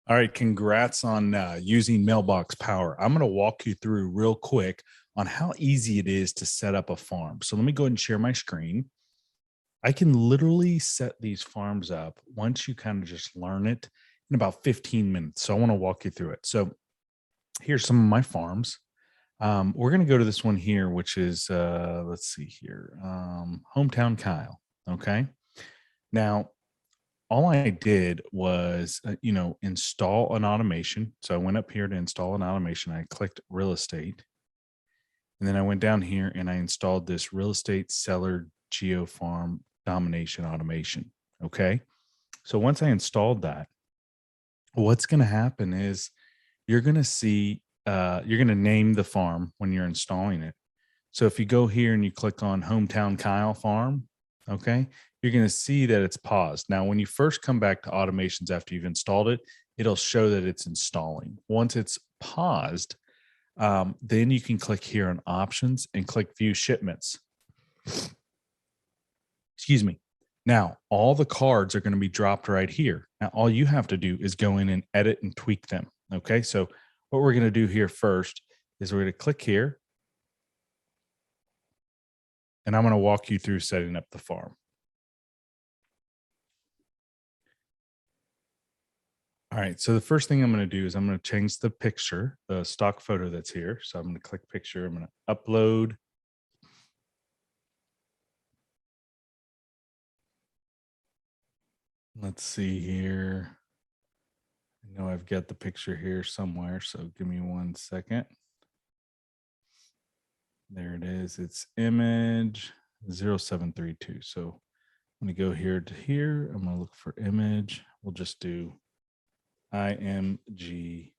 All right, congrats on using Mailbox Power. I'm going to walk you through real quick on how easy it is to set up a farm. So let me go ahead and share my screen. I can literally set these farms up once you kind of just learn it in about 15 minutes. So I want to walk you through it. So here's some of my farms. We're going to go to this one here, which is, let's see here, Hometown Kyle. Okay. Now, all I did was, install an automation. So I went up here to install an automation. I clicked real estate. And then I went down here and I installed this real estate seller geo farm domination automation. Okay. So once I installed that, what's going to happen is you're going to see, you're going to name the farm when you're installing it. So if you go here and you click on Hometown Kyle Farm, okay, you're going to see that it's paused. Now, when you first come back to automations after you've installed it, it'll show that it's installing. Once it's paused, then you can click here on options and click view shipments. Excuse me. Now, all the cards are going to be dropped right here. Now, all you have to do is go in and edit and tweak them. Okay, so what we're going to do here first is we're going to click here. And I'm going to walk you through setting up the farm. All right, so the first thing I'm going to do is I'm going to change the picture, the stock photo that's here. So I'm going to click picture. I'm going to upload. Let's see here. I know I've got the picture here somewhere, so give me 1 second. There it is. It's image 0732. So I'm going to go here to here. I'm going to look for image. We'll just do IMG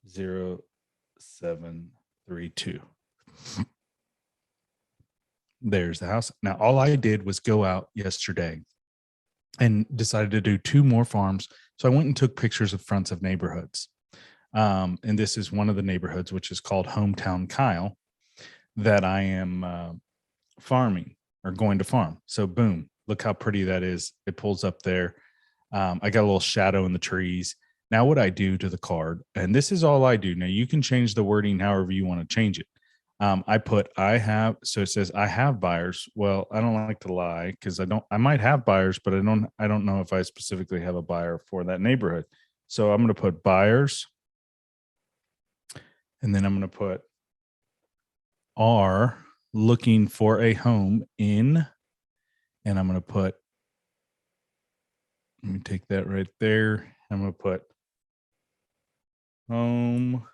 0732. There's the house. Now, all I did was go out yesterday and decided to do 2 more farms. So I went and took pictures of fronts of neighborhoods. And this is one of the neighborhoods, which is called Hometown Kyle, that I am farming or going to farm. So boom, look how pretty that is. It pulls up there. I got a little shadow in the trees. Now what I do to the card, and this is all I do. Now you can change the wording however you want to change it. I have, so it says I have buyers. Well, I don't like to lie because I might have buyers, but I don't know if I specifically have a buyer for that neighborhood. So I'm going to put buyers. And then I'm going to put are looking for a home in, and I'm going to put, let me take that right there. I'm going to put home.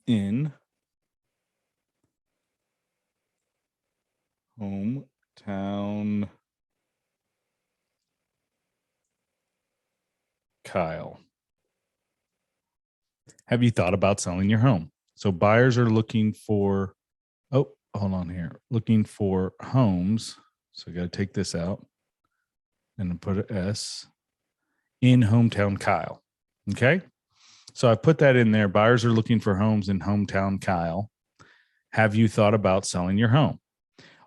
In Hometown Kyle. Have you thought about selling your home? So buyers are looking for, oh, hold on here, looking for homes. So I got to take this out and put an S in Hometown Kyle. Okay. So I put that in there. Buyers are looking for homes in Hometown Kyle. Have you thought about selling your home?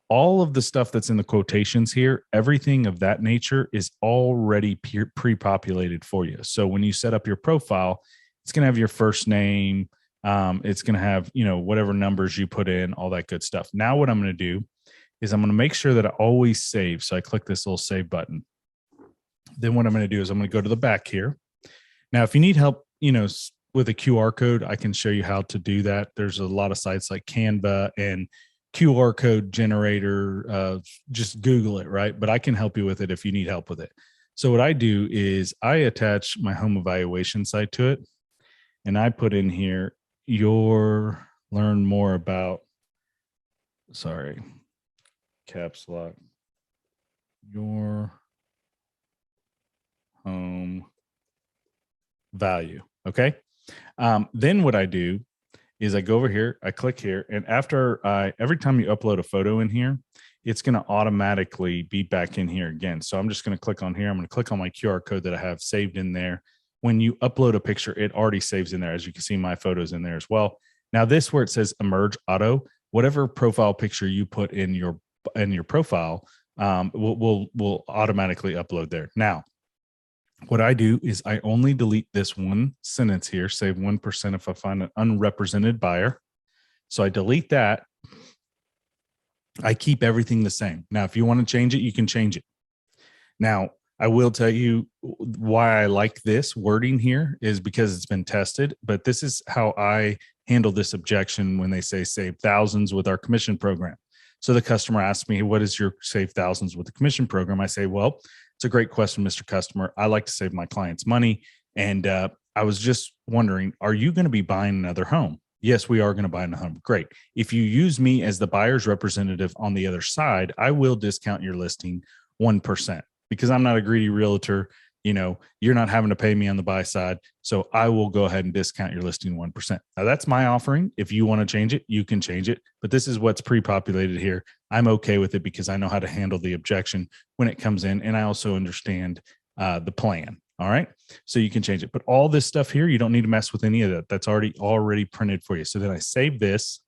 All of the stuff that's in the quotations here, everything of that nature is already pre-populated for you. So when you set up your profile, it's going to have your first name. It's going to have, whatever numbers you put in, all that good stuff. Now what I'm going to do is I'm going to make sure that I always save. So I click this little save button. Then what I'm going to do is I'm going to go to the back here. Now, if you need help, with a QR code, I can show you how to do that. There's a lot of sites like Canva and QR code generator. Just Google it, right? But I can help you with it if you need help with it. So what I do is I attach my home evaluation site to it. And I put in here, learn more about, caps lock, your home value. Okay. Then what I do is I go over here, I click here, and every time you upload a photo in here, it's going to automatically be back in here again. So I'm just going to click on here. I'm going to click on my QR code that I have saved in there. When you upload a picture, it already saves in there. As you can see, my photo's in there as well. Now this, where it says emerge auto, whatever profile picture you put in your profile We'll automatically upload there. Now, what I do is I only delete this one sentence here, save 1% if I find an unrepresented buyer. So I delete that. I keep everything the same. Now, if you want to change it, you can change it. Now, I will tell you why I like this wording here is because it's been tested, but this is how I handle this objection when they say save thousands with our commission program. So the customer asks me, what is your save thousands with the commission program? I say, well, it's a great question, Mr. Customer. I like to save my clients money. And I was just wondering, are you going to be buying another home? Yes, we are going to buy another home. Great. If you use me as the buyer's representative on the other side, I will discount your listing 1%. Because I'm not a greedy realtor, you're not having to pay me on the buy side. So I will go ahead and discount your listing 1%. Now that's my offering. If you want to change it, you can change it. But this is what's pre-populated here. I'm okay with it because I know how to handle the objection when it comes in. And I also understand the plan. All right. So you can change it. But all this stuff here, you don't need to mess with any of that. That's already printed for you. So then I save this.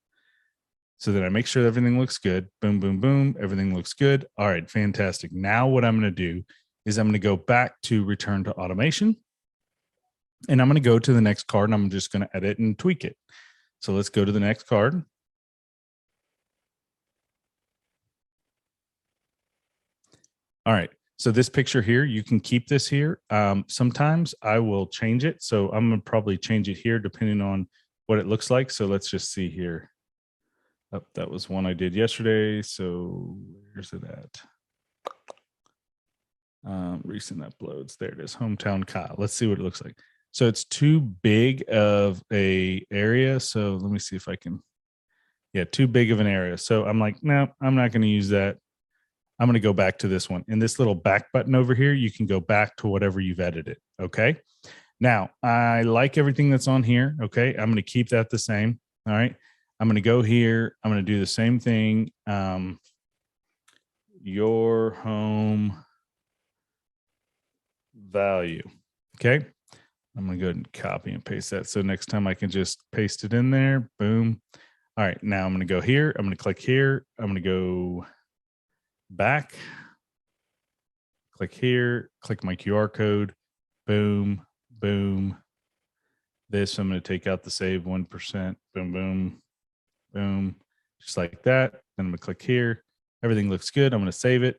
So then I make sure everything looks good. Boom, boom, boom. Everything looks good. All right, fantastic. Now what I'm going to do is I'm going to go back to return to automation. And I'm going to go to the next card and I'm just going to edit and tweak it. So let's go to the next card. All right. So this picture here, you can keep this here. Sometimes I will change it. So I'm going to probably change it here depending on what it looks like. So let's just see here. Oh, that was one I did yesterday. So where's it at? Recent uploads. There it is. Hometown Kyle. Let's see what it looks like. So it's too big of a area. So let me see if I can. Yeah, too big of an area. So I'm like, no, I'm not going to use that. I'm going to go back to this one. And this little back button over here, you can go back to whatever you've edited. Okay. Now, I like everything that's on here. Okay. I'm going to keep that the same. All right. I'm going to go here. I'm going to do the same thing. Your home value. Okay. I'm going to go ahead and copy and paste that. So next time I can just paste it in there. Boom. All right. Now I'm going to go here. I'm going to click here. I'm going to go back. Click here. Click my QR code. Boom. Boom. This, I'm going to take out the save 1%. Boom, boom. Boom, just like that. Then I'm going to click here. Everything looks good. I'm going to save it.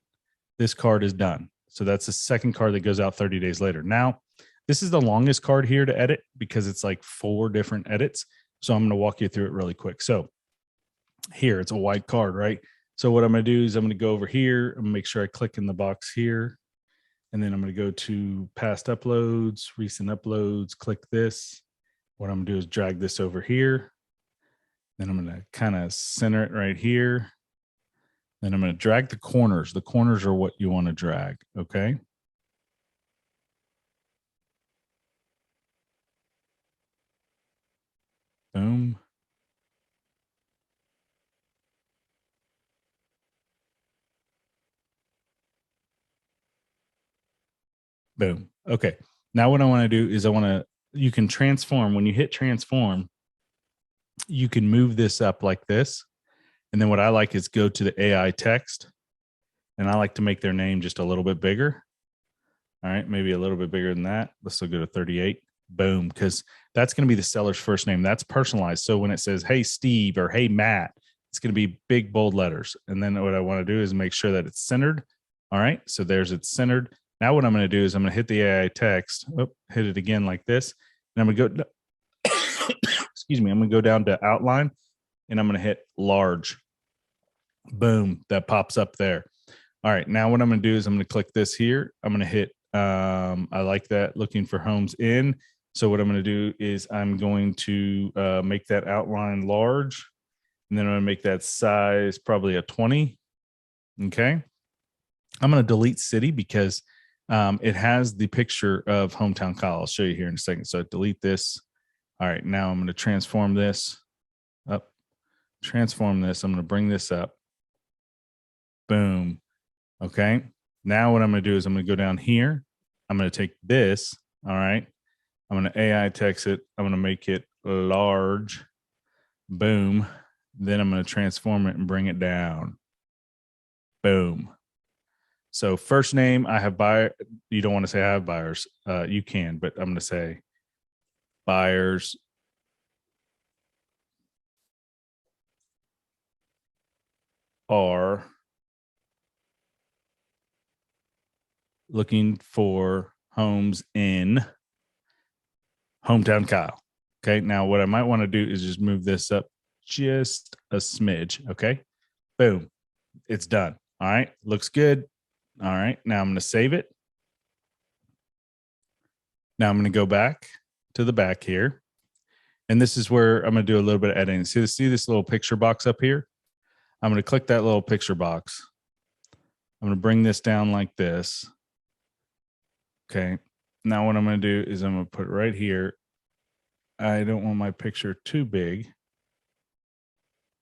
This card is done. So that's the second card that goes out 30 days later. Now, this is the longest card here to edit because it's like 4 different edits. So I'm going to walk you through it really quick. So here, it's a white card, right? So what I'm going to do is I'm going to go over here. I'm going to make sure I click in the box here. And then I'm going to go to past uploads, recent uploads, click this. What I'm going to do is drag this over here. Then I'm going to kind of center it right here. Then I'm going to drag the corners. The corners are what you want to drag. Okay. Boom. Boom. Okay. Now what I want to do is you can transform. When you hit transform, you can move this up like this. And then what I like is go to the AI text. And I like to make their name just a little bit bigger. All right. Maybe a little bit bigger than that. Let's go to 38. Boom. Because that's going to be the seller's first name. That's personalized. So when it says, hey, Steve, or hey, Matt, it's going to be big, bold letters. And then what I want to do is make sure that it's centered. All right. So there's it's centered. Now what I'm going to do is I'm going to hit the AI text, hit it again like this. And I'm going to go, excuse me, I'm going to go down to outline and I'm going to hit large. Boom. That pops up there. All right. Now what I'm going to do is I'm going to click this here. I'm going to hit, I like that, looking for homes in. So what I'm going to do is I'm going to make that outline large. And then I'm going to make that size probably a 20. Okay. I'm going to delete city because it has the picture of hometown Kyle. I'll show you here in a second. So I delete this. All right. Now I'm going to transform this up, transform this. I'm going to bring this up. Boom. Okay. Now what I'm going to do is I'm going to go down here. I'm going to take this. All right. I'm going to AI text it. I'm going to make it large. Boom. Then I'm going to transform it and bring it down. Boom. So first name, I have buyer. You don't want to say I have buyers. You can, but I'm going to say buyers are looking for homes in hometown Kyle. Okay. Now, what I might want to do is just move this up just a smidge. Okay. Boom. It's done. All right. Looks good. All right. Now I'm going to save it. Now I'm going to go back to the back here. And this is where I'm going to do a little bit of editing. See this little picture box up here? I'm going to click that little picture box. I'm going to bring this down like this. Okay. Now what I'm going to do is I'm going to put it right here. I don't want my picture too big.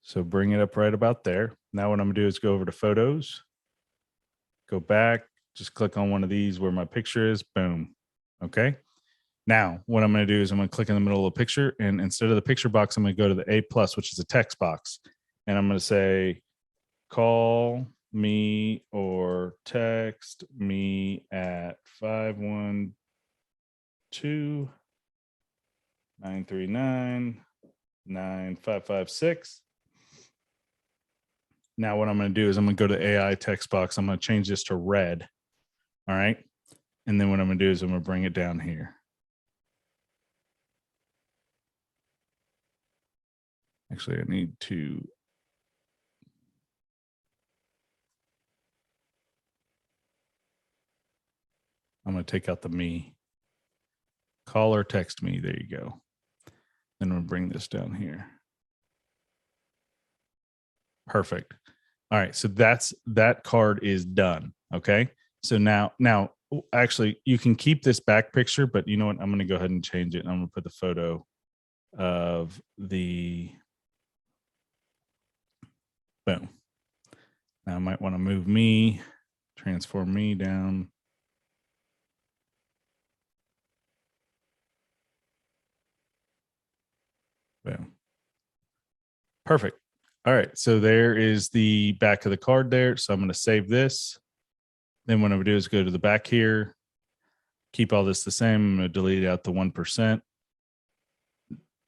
So bring it up right about there. Now what I'm going to do is go over to photos, go back, just click on one of these where my picture is. Boom. Okay. Now what I'm going to do is I'm going to click in the middle of the picture, and instead of the picture box, I'm going to go to the A+, which is a text box. And I'm going to say, call me or text me at 512-939-9556. Now what I'm going to do is I'm going to go to AI text box. I'm going to change this to red. All right. And then what I'm going to do is I'm going to bring it down here. Actually, I need to. I'm going to take out the me. Call or text me. There you go. Then we'll bring this down here. Perfect. All right. So that card is done. Okay. So now actually you can keep this back picture, but you know what? I'm going to go ahead and change it. I'm going to put the photo of the boom. Now I might want to move me, transform me down. Boom. Perfect. All right. So there is the back of the card there. So I'm going to save this. Then what I'm going to do is go to the back here, keep all this the same. I'm going to delete out the 1%,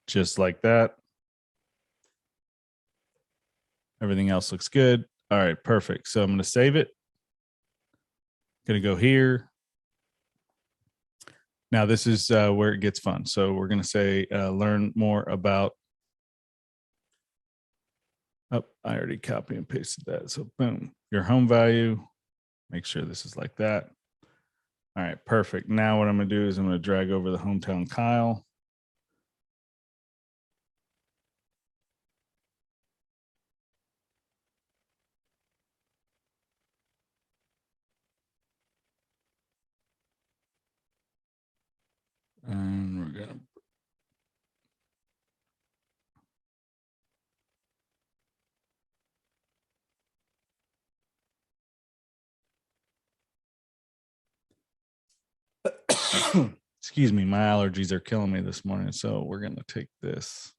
just like that. Everything else looks good. All right, perfect. So I'm going to save it. Going to go here. Now this is where it gets fun. So we're going to say, learn more about. Oh, I already copy and pasted that. So boom, your home value. Make sure this is like that. All right, perfect. Now what I'm going to do is I'm going to drag over the hometown Kyle. And we're going to. Excuse me, my allergies are killing me this morning. So we're going to take this,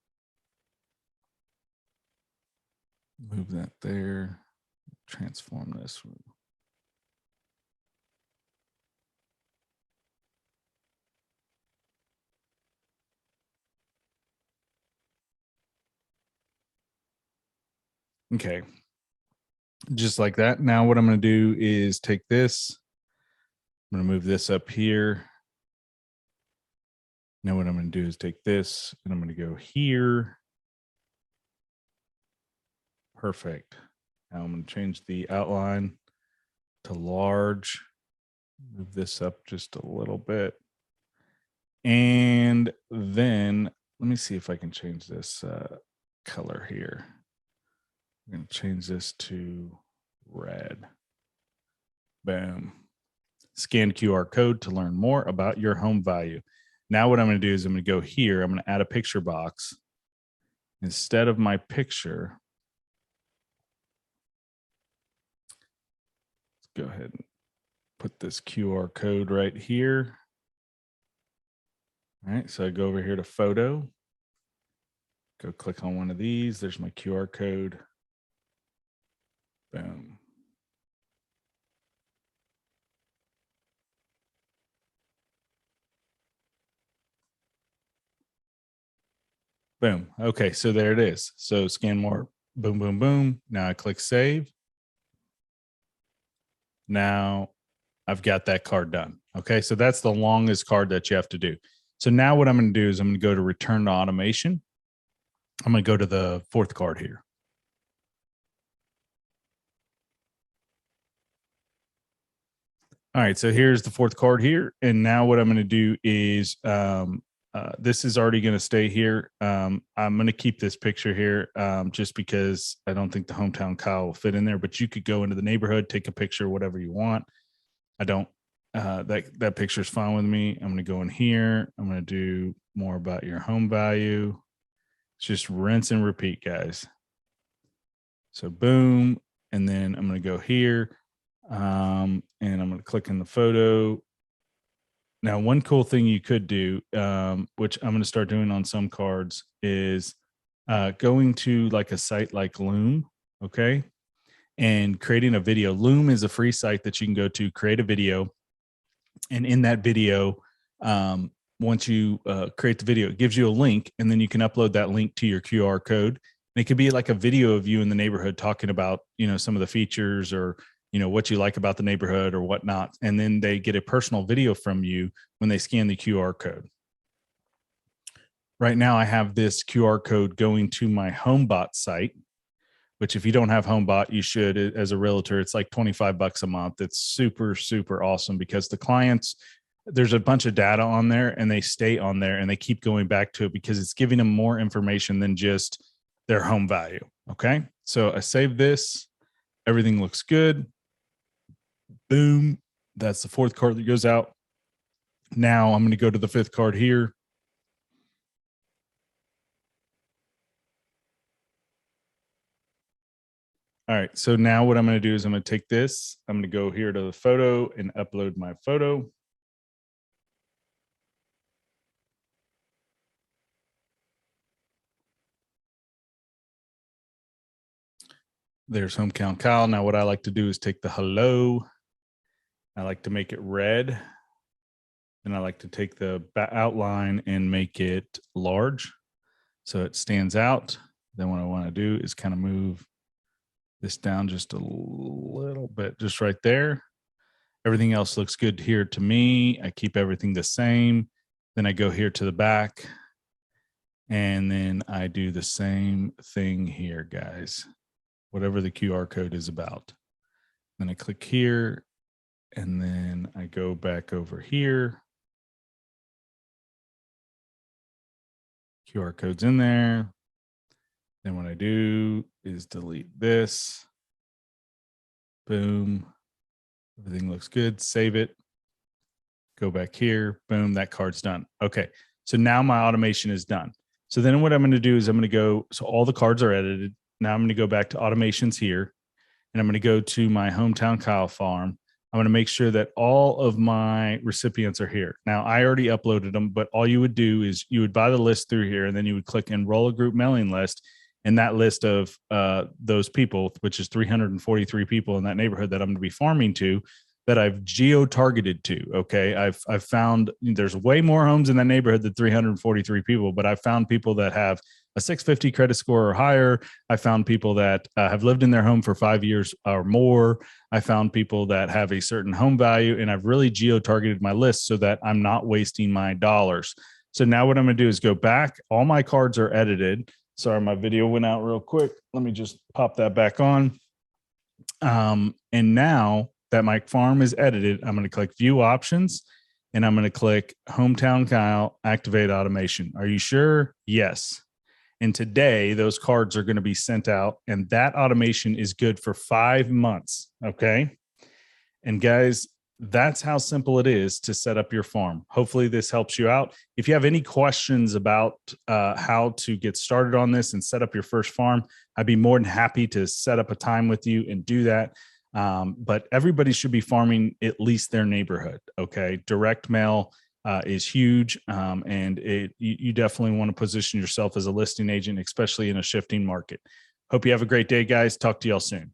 move that there, transform this. Okay. Just like that. Now what I'm going to do is take this. I'm going to move this up here. Now what I'm going to do is take this and I'm going to go here. Perfect. Now I'm going to change the outline to large. Move this up just a little bit. And then let me see if I can change this color here. I'm going to change this to red. Boom. Scan QR code to learn more about your home value. Now what I'm going to do is I'm going to go here. I'm going to add a picture box. Instead of my picture, let's go ahead and put this QR code right here. All right, so I go over here to photo, go click on one of these. There's my QR code. Boom. Boom. Okay, so there it is. So scan more. Boom, boom, boom. Now I click save. Now I've got that card done. Okay, so that's the longest card that you have to do. So now what I'm going to do is I'm going to go to return to automation. I'm going to go to the fourth card here. All right, so here's the fourth card here. And now what I'm going to do is this is already going to stay here. I'm going to keep this picture here just because I don't think the hometown Kyle will fit in there, but you could go into the neighborhood, take a picture, whatever you want. I don't, that picture is fine with me. I'm going to go in here. I'm going to do more about your home value. It's just rinse and repeat, guys. So boom. And then I'm going to go here. And I'm going to click in the photo. Now, one cool thing you could do, which I'm going to start doing on some cards, is going to like a site like Loom, okay, and creating a video. Loom is a free site that you can go to, create a video, and in that video, once you create the video, it gives you a link, and then you can upload that link to your QR code. And it could be like a video of you in the neighborhood talking about, some of the features or what you like about the neighborhood or whatnot. And then they get a personal video from you when they scan the QR code. Right now I have this QR code going to my HomeBot site, which if you don't have HomeBot, you should as a realtor. It's like $25 a month. It's super, super awesome because the clients, there's a bunch of data on there and they stay on there and they keep going back to it because it's giving them more information than just their home value. Okay. So I save this. Everything looks good. Boom. That's the fourth card that goes out. Now I'm going to go to the fifth card here. All right. So now what I'm going to do is I'm going to take this. I'm going to go here to the photo and upload my photo. There's Hometown Kyle. Now what I like to do is take the hello. I like to make it red. And I like to take the outline and make it large so it stands out. Then what I want to do is kind of move this down just a little bit, just right there. Everything else looks good here to me. I keep everything the same. Then I go here to the back and then I do the same thing here, guys, whatever the QR code is about. Then I click here and then I go back over here. QR code's in there. Then what I do is delete this. Boom. Everything looks good. Save it. Go back here. Boom. That card's done. Okay. So now my automation is done. So then what I'm going to do is I'm going to go, so all the cards are edited. Now I'm going to go back to automations here and I'm going to go to my Hometown Kyle farm. I'm going to make sure that all of my recipients are here. Now, I already uploaded them, but all you would do is you would buy the list through here, and then you would click enroll a group mailing list, and that list of those people, which is 343 people in that neighborhood that I'm going to be farming to, that I've geo-targeted to, okay? I've found there's way more homes in that neighborhood than 343 people, but I've found people that have a 650 credit score or higher. I found people that have lived in their home for 5 years or more. I found people that have a certain home value, and I've really geo-targeted my list so that I'm not wasting my dollars. So now what I'm going to do is go back. All my cards are edited. Sorry, my video went out real quick. Let me just pop that back on. And now that my farm is edited, I'm going to click View Options, and I'm going to click Hometown Kyle, Activate Automation. Are you sure? Yes. And today, those cards are going to be sent out, and that automation is good for 5 months, okay? And guys, that's how simple it is to set up your farm. Hopefully this helps you out. If you have any questions about how to get started on this and set up your first farm, I'd be more than happy to set up a time with you and do that. But everybody should be farming at least their neighborhood, okay? Direct mail is huge, and you definitely want to position yourself as a listing agent, especially in a shifting market. Hope you have a great day, guys. Talk to y'all soon.